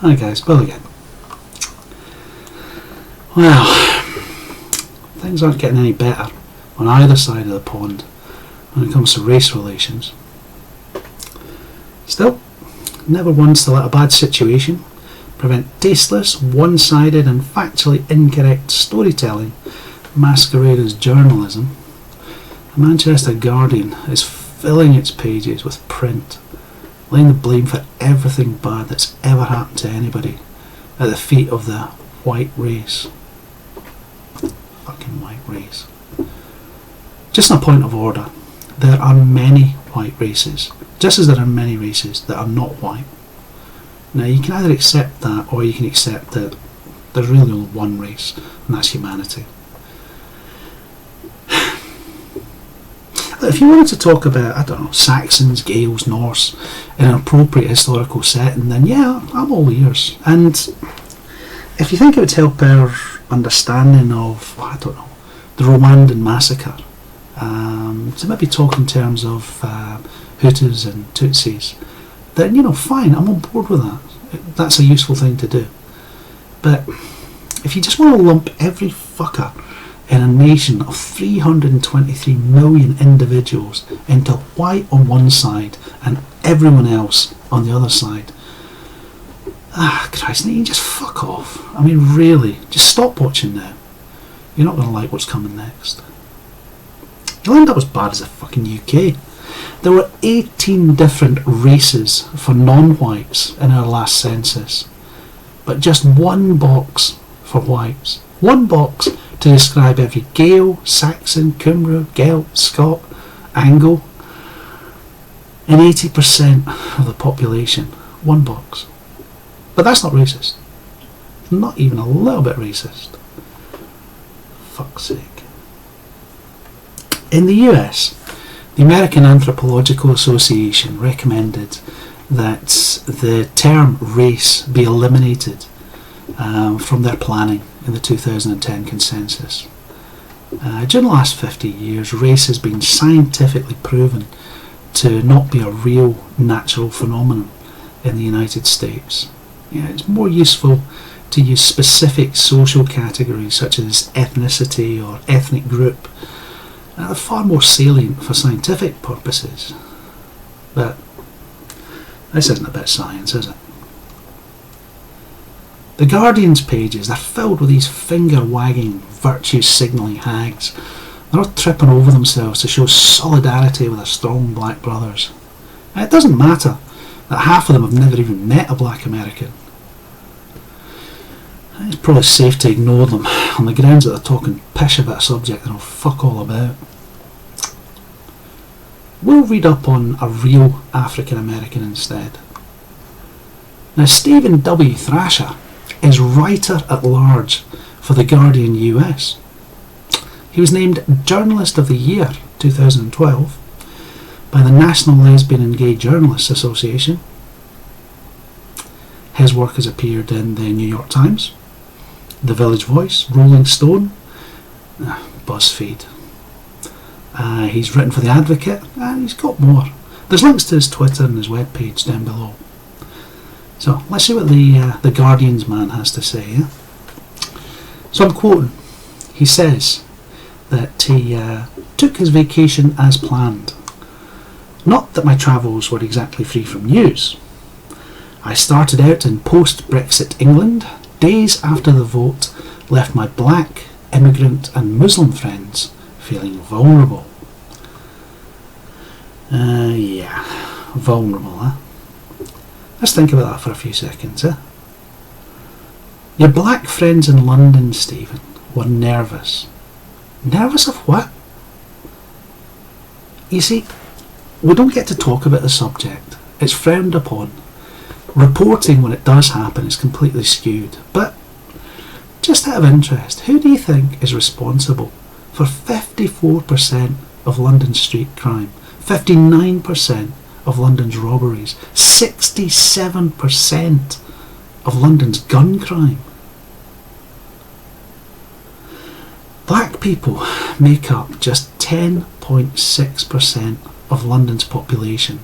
Hi guys, Bill again. Well, things aren't getting any better on either side of the pond when it comes to race relations. Still, never once to let a bad situation prevent tasteless, one-sided and factually incorrect storytelling masquerade as journalism. The Manchester Guardian is filling its pages with print, laying the blame for everything bad that's ever happened to anybody at the feet of the white race. Fucking white race. Just on a point of order, there are many white races, just as there are many races that are not white. Now you can either accept that, or you can accept that there's really only one race, and that's humanity. If you wanted to talk about, I don't know, Saxons, Gaels, Norse in an appropriate historical setting, then yeah, I'm all ears. And if you think it would help our understanding of, I don't know, the Rwandan massacre, to maybe talk in terms of Hutus and Tutsis, then, you know, fine, I'm on board with that. That's a useful thing to do. But if you just want to lump every fucker in a nation of 323 million individuals into white on one side and everyone else on the other side, Christ, you can just fuck off. I mean, really, just stop watching now. You're not going to like what's coming next. You'll end up as bad as the fucking UK. There were 18 different races for non-whites in our last census, but just one box for whites. One box to describe every Gael, Saxon, Cymru, Celt, Scot, Anglo, and 80% of the population. One box. But that's not racist. Not even a little bit racist. Fuck's sake. In the US, the American Anthropological Association recommended that the term race be eliminated from their planning in the 2010 consensus. During the last 50 years, race has been scientifically proven to not be a real natural phenomenon in the United States. It's more useful to use specific social categories such as ethnicity or ethnic group. They're far more salient for scientific purposes. But this isn't a bit of science, is it? The Guardian's pages, they're filled with these finger-wagging, virtue-signalling hags. They're all tripping over themselves to show solidarity with their strong black brothers. And it doesn't matter that half of them have never even met a black American. It's probably safe to ignore them on the grounds that they're talking pish about a subject they know fuck all about. We'll read up on a real African American instead. Now, Stephen W. Thrasher is writer-at-large for The Guardian US. He was named Journalist of the Year 2012 by the National Lesbian and Gay Journalists Association. His work has appeared in the New York Times, The Village Voice, Rolling Stone, BuzzFeed. He's written for The Advocate, and he's got more. There's links to his Twitter and his webpage down below. So let's see what the Guardian's man has to say. Yeah? So I'm quoting. He says that he took his vacation as planned. Not that my travels were exactly free from news. I started out in post-Brexit England. Days after the vote left my black, immigrant and Muslim friends feeling vulnerable. Yeah, vulnerable, huh? Let's think about that for a few seconds, huh? Your black friends in London, Stephen, were nervous. Nervous of what? You see, we don't get to talk about the subject. It's frowned upon. Reporting when it does happen is completely skewed. But, just out of interest, who do you think is responsible for 54% of London's street crime, 59% of London's robberies, 67% of London's gun crime? Black people make up just 10.6% of London's population.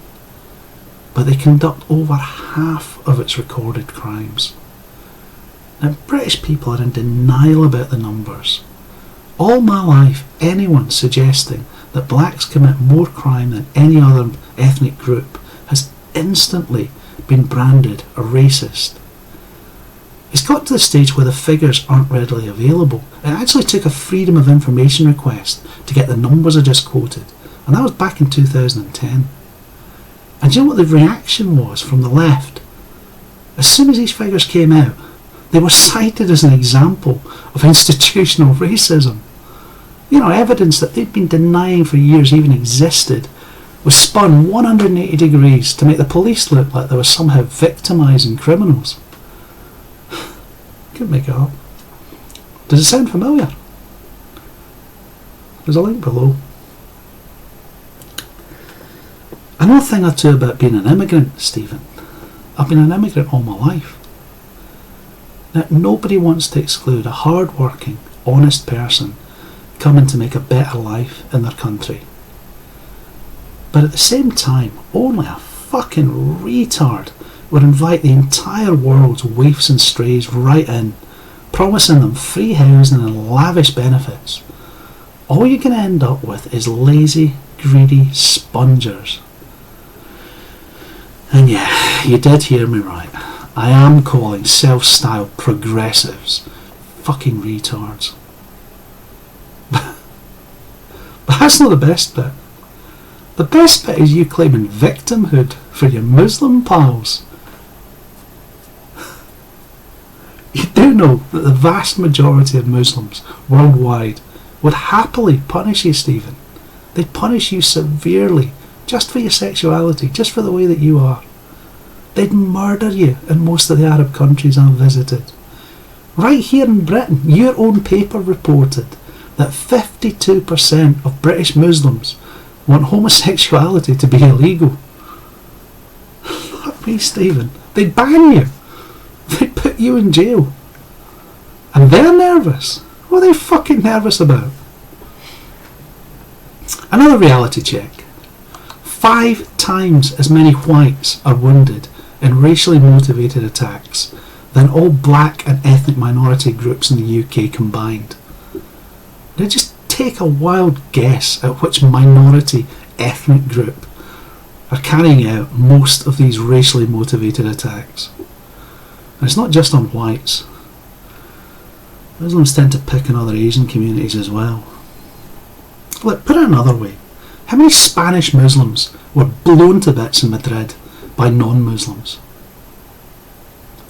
but they conduct over half of its recorded crimes. Now, British people are in denial about the numbers. All my life, anyone suggesting that blacks commit more crime than any other ethnic group has instantly been branded a racist. It's got to the stage where the figures aren't readily available. It actually took a Freedom of Information request to get the numbers I just quoted, and that was back in 2010. And do you know what the reaction was from the left? As soon as these figures came out, they were cited as an example of institutional racism. You know, evidence that they'd been denying for years even existed was spun 180 degrees to make the police look like they were somehow victimising criminals. Couldn't make it up. Does it sound familiar? There's a link below. I know a thing or two about being an immigrant, Stephen. I've been an immigrant all my life. Now, nobody wants to exclude a hard-working, honest person coming to make a better life in their country. But at the same time, only a fucking retard would invite the entire world's waifs and strays right in, promising them free housing and lavish benefits. All you're going to end up with is lazy, greedy spongers. And yeah, you did hear me right. I am calling self-styled progressives fucking retards. But that's not the best bit. The best bit is you claiming victimhood for your Muslim pals. You do know that the vast majority of Muslims worldwide would happily punish you, Stephen. They'd punish you severely just for your sexuality, just for the way that you are. They'd murder you in most of the Arab countries I've visited. Right here in Britain, your own paper reported that 52% of British Muslims want homosexuality to be illegal. Fuck me, Stephen. They'd ban you. They'd put you in jail. And they're nervous. What are they fucking nervous about? Another reality check. 5 times as many whites are wounded in racially motivated attacks than all black and ethnic minority groups in the UK combined. Now just take a wild guess at which minority ethnic group are carrying out most of these racially motivated attacks. And it's not just on whites. Muslims tend to pick on other Asian communities as well. Look, put it another way. How many Spanish Muslims were blown to bits in Madrid by non-Muslims?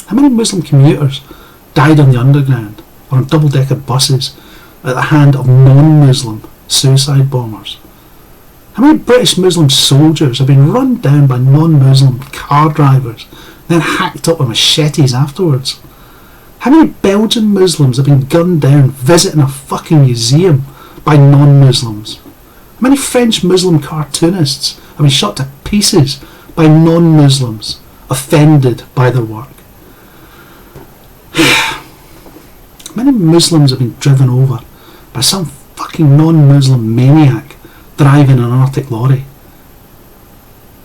How many Muslim commuters died on the underground or on double-decker buses at the hand of non-Muslim suicide bombers? How many British Muslim soldiers have been run down by non-Muslim car drivers, then hacked up with machetes afterwards? How many Belgian Muslims have been gunned down visiting a fucking museum by non-Muslims? How many French Muslim cartoonists have been shot to pieces by non-Muslims offended by their work? How many Muslims have been driven over by some fucking non-Muslim maniac driving an Arctic lorry?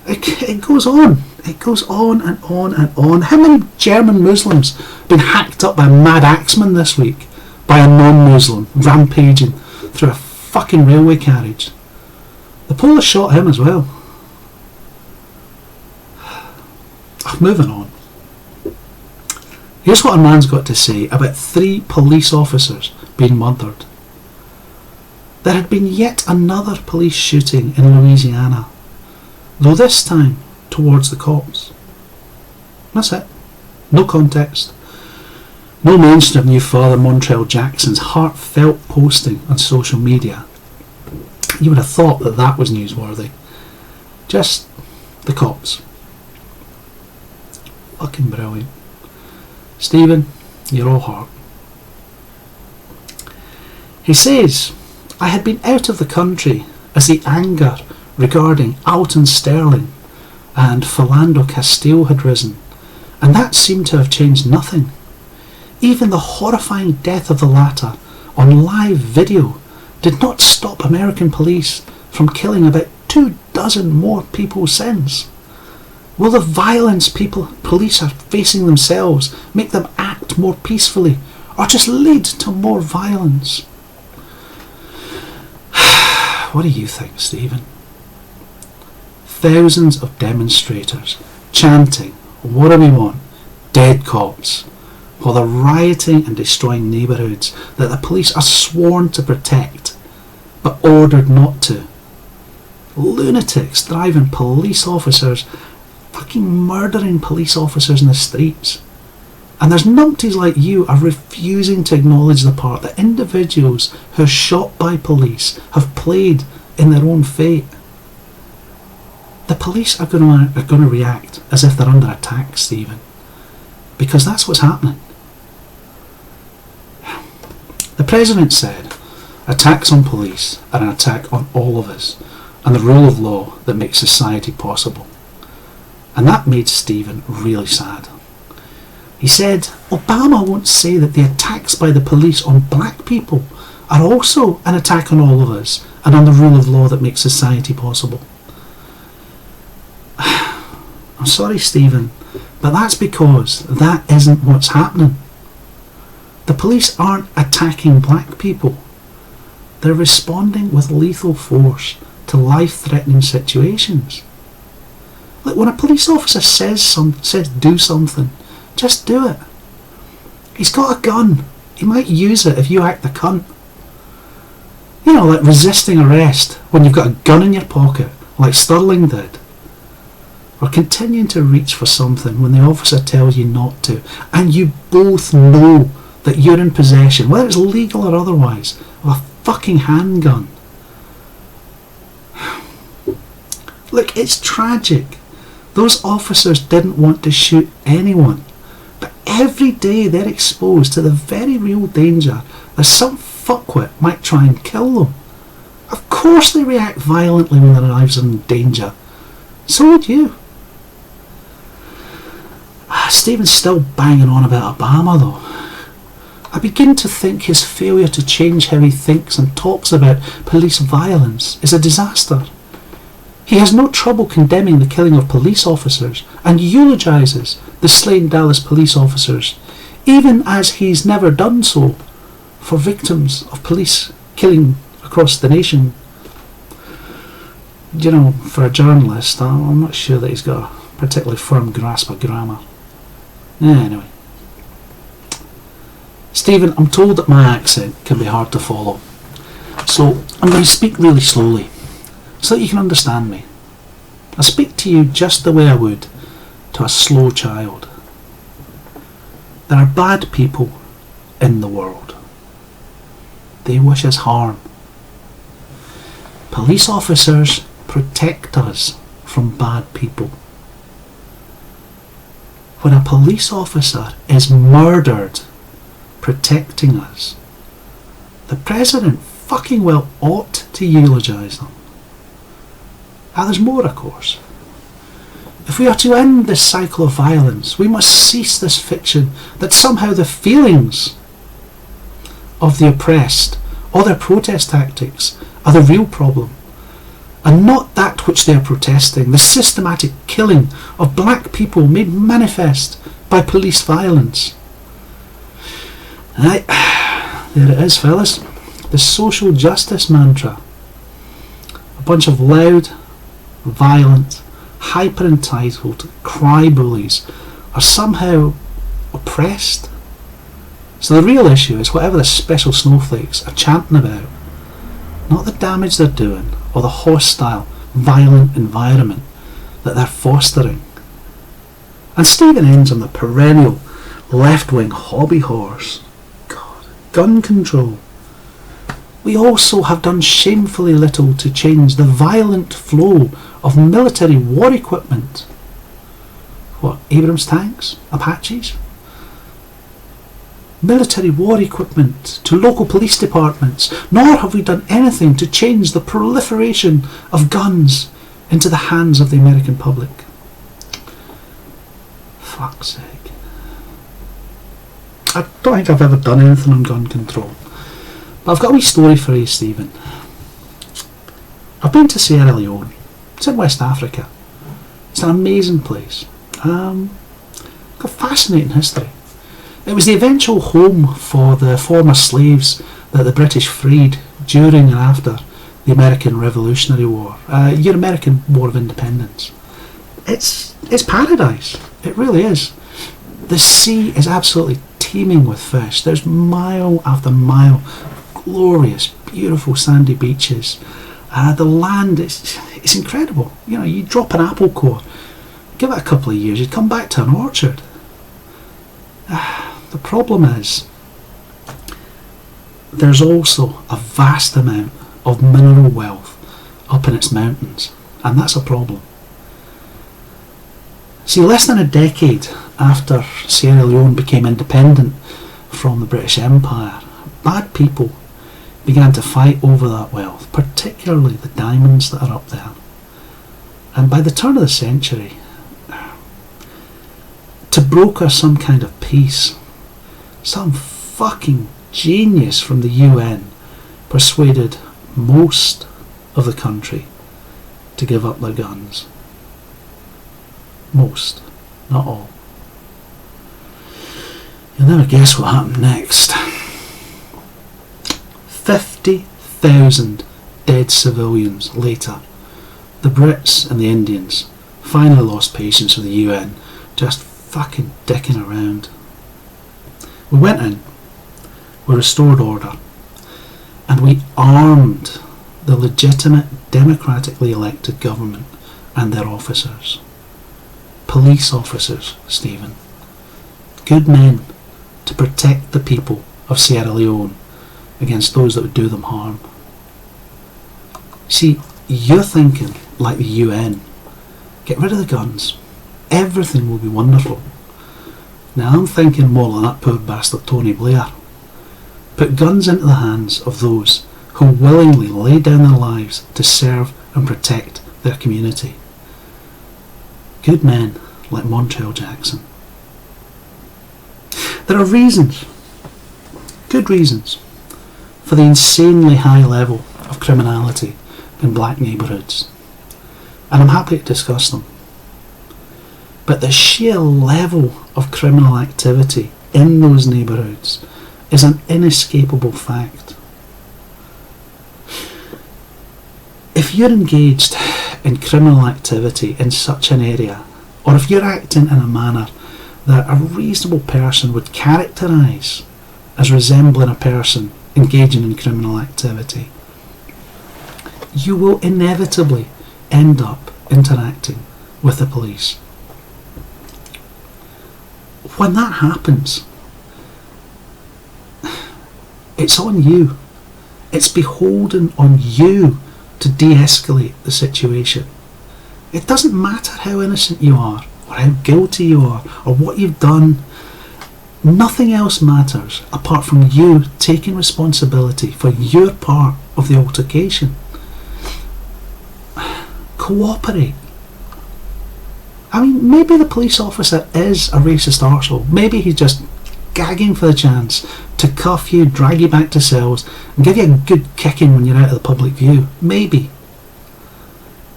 It goes on. It goes on and on and on. How many German Muslims have been hacked up by a mad axeman this week by a non-Muslim rampaging through a fucking railway carriage? The Polish shot him as well. Moving on. Here's what a man's got to say about 3 police officers being murdered. There had been yet another police shooting in Louisiana, though this time towards the cops. That's it. No context. No mention of new Father Montreal Jackson's heartfelt posting on social media. You would have thought that that was newsworthy. Just the cops. Fucking brilliant. Stephen, you're all heart. He says, I had been out of the country as the anger regarding Alton Sterling and Philando Castile had risen, and that seemed to have changed nothing. Even the horrifying death of the latter on live video did not stop American police from killing about 24 more people since. Will the violence police are facing themselves make them act more peacefully, or just lead to more violence? What do you think, Stephen? Thousands of demonstrators chanting, "What do we want? Dead cops," while they're rioting and destroying neighbourhoods that the police are sworn to protect, but ordered not to. Lunatics driving police officers, fucking murdering police officers in the streets. And there's numpties like you are refusing to acknowledge the part that individuals who are shot by police have played in their own fate. The police are going to react as if they're under attack, Stephen, because that's what's happening. The President said attacks on police are an attack on all of us and the rule of law that makes society possible. And that made Stephen really sad. He said Obama won't say that the attacks by the police on black people are also an attack on all of us and on the rule of law that makes society possible. I'm sorry, Stephen, but that's because that isn't what's happening. The police aren't attacking black people. They're responding with lethal force to life-threatening situations. Like when a police officer says do something, just do it. He's got a gun. He might use it if you act the cunt. You know, like resisting arrest when you've got a gun in your pocket, like Sterling did. Or continuing to reach for something when the officer tells you not to, and you both know that you're in possession, whether it's legal or otherwise, of a fucking handgun. Look, it's tragic. Those officers didn't want to shoot anyone, but every day they're exposed to the very real danger that some fuckwit might try and kill them. Of course they react violently when their lives are in danger. So would you. Stephen's still banging on about Obama though. I begin to think his failure to change how he thinks and talks about police violence is a disaster. He has no trouble condemning the killing of police officers and eulogises the slain Dallas police officers, even as he's never done so for victims of police killing across the nation. You know, for a journalist, I'm not sure that he's got a particularly firm grasp of grammar. Anyway. Stephen, I'm told that my accent can be hard to follow, so I'm going to speak really slowly, so that you can understand me. I speak to you just the way I would to a slow child. There are bad people in the world. They wish us harm. Police officers protect us from bad people. When a police officer is murdered protecting us, the President fucking well ought to eulogise them. Now there's more, of course. If we are to end this cycle of violence, we must cease this fiction that somehow the feelings of the oppressed or their protest tactics are the real problem, and not that which they are protesting, the systematic killing of black people made manifest by police violence. Right, there it is, fellas, the social justice mantra. A bunch of loud, violent, hyper-entitled cry-bullies are somehow oppressed. So the real issue is whatever the special snowflakes are chanting about, not the damage they're doing or the hostile, violent environment that they're fostering. And Stephen ends on the perennial left-wing hobby horse. God, gun control. We also have done shamefully little to change the violent flow of military war equipment. What, Abrams tanks? Apaches? Military war equipment to local police departments, nor have we done anything to change the proliferation of guns into the hands of the American public. Fuck's sake. I don't think I've ever done anything on gun control. But I've got a wee story for you, Stephen. I've been to Sierra Leone. It's in West Africa. It's an amazing place. Got fascinating history. It was the eventual home for the former slaves that the British freed during and after the American Revolutionary War, your American War of Independence. It's paradise. It really is. The sea is absolutely teeming with fish. There's mile after mile of glorious, beautiful sandy beaches. The land it's incredible. You know, you drop an apple core, give it a couple of years, you'd come back to an orchard. The problem is, there's also a vast amount of mineral wealth up in its mountains, and that's a problem. See, less than a decade after Sierra Leone became independent from the British Empire, bad people began to fight over that wealth, particularly the diamonds that are up there. And by the turn of the century, to broker some kind of peace, some fucking genius from the UN persuaded most of the country to give up their guns. Most, not all. You'll never guess what happened next. 50,000 dead civilians later, the Brits and the Indians finally lost patience with the UN, just fucking dicking around. We went in, we restored order, and we armed the legitimate democratically elected government and their officers. Police officers, Stephen. Good men to protect the people of Sierra Leone against those that would do them harm. See, you're thinking like the UN. Get rid of the guns. Everything will be wonderful. Now I'm thinking more like that poor bastard Tony Blair. Put guns into the hands of those who willingly lay down their lives to serve and protect their community. Good men like Montreal Jackson. There are reasons, good reasons, for the insanely high level of criminality in black neighbourhoods, and I'm happy to discuss them. But the sheer level of criminal activity in those neighbourhoods is an inescapable fact. If you're engaged in criminal activity in such an area, or if you're acting in a manner that a reasonable person would characterise as resembling a person engaging in criminal activity, you will inevitably end up interacting with the police. When that happens, it's on you. It's beholden on you to de-escalate the situation. It doesn't matter how innocent you are, or how guilty you are, or what you've done. Nothing else matters apart from you taking responsibility for your part of the altercation. Cooperate. I mean, maybe the police officer is a racist arsehole. Maybe he's just gagging for the chance to cuff you, drag you back to cells, and give you a good kicking when you're out of the public view. Maybe.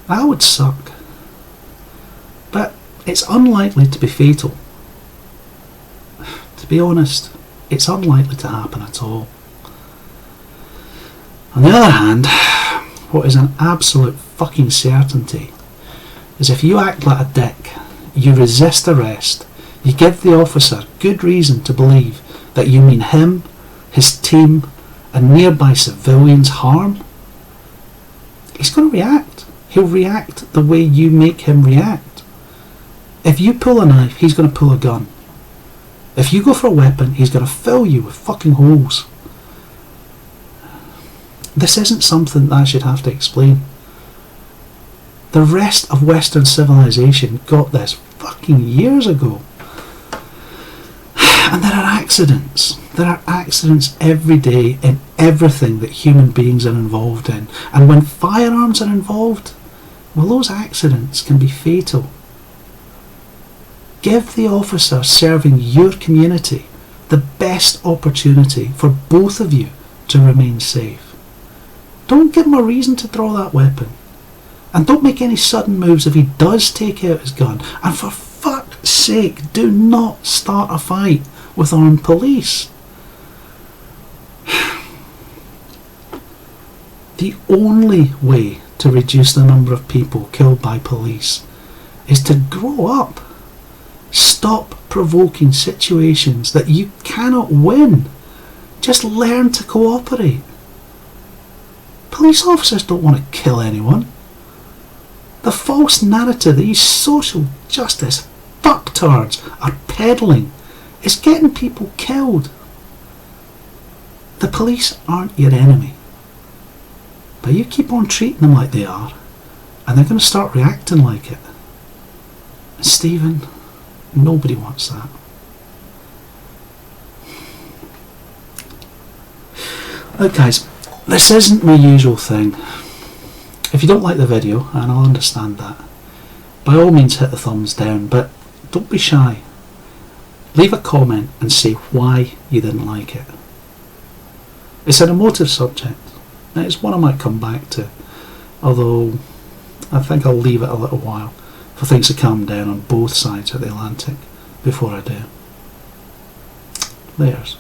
That would suck. But it's unlikely to be fatal. To be honest, it's unlikely to happen at all. On the other hand, what is an absolute fucking certainty is if you act like a dick, you resist arrest, you give the officer good reason to believe that you mean him, his team, and nearby civilians harm, he's going to react. He'll react the way you make him react. If you pull a knife, he's going to pull a gun. If you go for a weapon, he's going to fill you with fucking holes. This isn't something that I should have to explain. The rest of Western civilization got this fucking years ago. And there are accidents. There are accidents every day in everything that human beings are involved in. And when firearms are involved, well, those accidents can be fatal. Give the officer serving your community the best opportunity for both of you to remain safe. Don't give him a reason to draw that weapon. And don't make any sudden moves if he does take out his gun. And for fuck's sake, do not start a fight with armed police. The only way to reduce the number of people killed by police is to grow up. Stop provoking situations that you cannot win. Just learn to cooperate. Police officers don't want to kill anyone. The false narrative that these social justice fucktards are peddling is getting people killed. The police aren't your enemy. But you keep on treating them like they are, and they're going to start reacting like it. And Stephen, nobody wants that. Look guys, this isn't my usual thing. If you don't like the video, and I'll understand that, by all means hit the thumbs down, but don't be shy. Leave a comment and say why you didn't like it. It's an emotive subject. It's one I might come back to, although I think I'll leave it a little while for things to calm down on both sides of the Atlantic before I do. Laters.